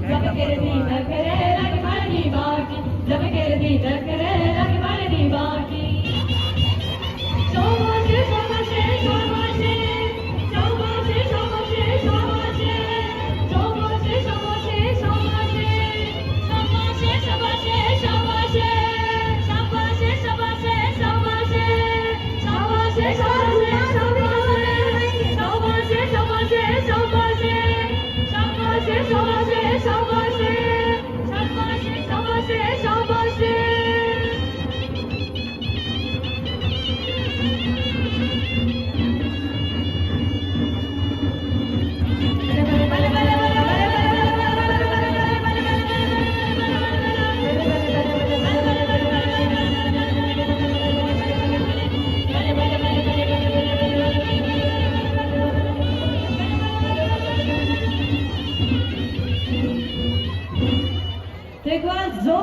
जब गिरदी नखरे रखवानी बाकी जब गिरदी नखरे रखवानी बाकी शोभाशे शोभाशे शोभाशे शोभाशे शोभाशे शोभाशे शोभाशे शोभाशे शोभाशे शोभाशे शोभाशे शोभाशे शोभाशे शोभाशे शोभाशे शोभाशे शोभाशे एक बार जोर